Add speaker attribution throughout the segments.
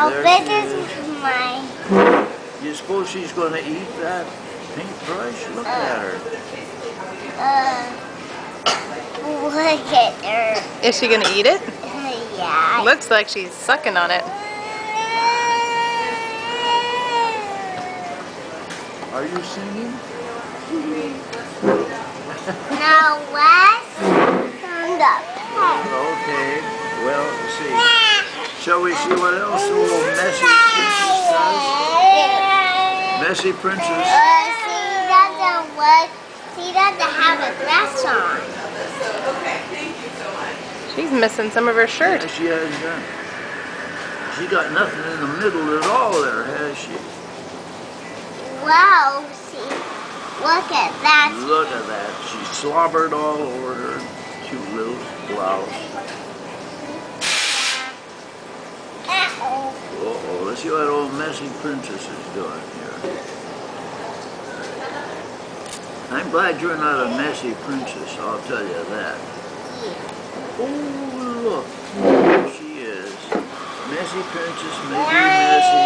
Speaker 1: There
Speaker 2: this
Speaker 1: she
Speaker 2: is
Speaker 1: is.
Speaker 2: my.
Speaker 1: You suppose she's going to eat that paintbrush? Look at her.
Speaker 2: Look at her.
Speaker 3: Is she gonna eat it?
Speaker 2: Yeah.
Speaker 3: Looks like she's sucking on it.
Speaker 1: Are you singing?
Speaker 2: Now let's turn the pet.
Speaker 1: Okay. Well, let's see. Shall we see what else the little messy princess does? Messy princess.
Speaker 2: She doesn't have a dress on.
Speaker 3: She's missing some of her shirt.
Speaker 1: Yeah, she has done. She got nothing in the middle at all there, has she?
Speaker 2: Wow, see, look at that.
Speaker 1: Look at that. She slobbered all over her cute little blouse. Uh-oh, let's see what old messy princess is doing here. I'm glad you're not a messy princess, I'll tell you that. Oh, look, there she is. Messy princess may be messy,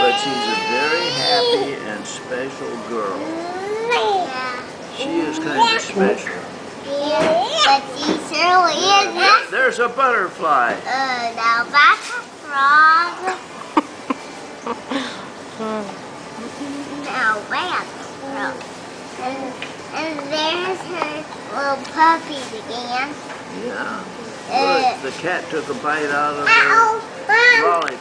Speaker 1: but she's a very happy and special girl. She is kind of special.
Speaker 2: But she surely is.
Speaker 1: There's a butterfly.
Speaker 2: Now that's a frog. Now that's a frog. And there's her little puppies again.
Speaker 1: Yeah. Look, the cat took a bite out of her
Speaker 2: Ow, Mom.
Speaker 1: lollipop.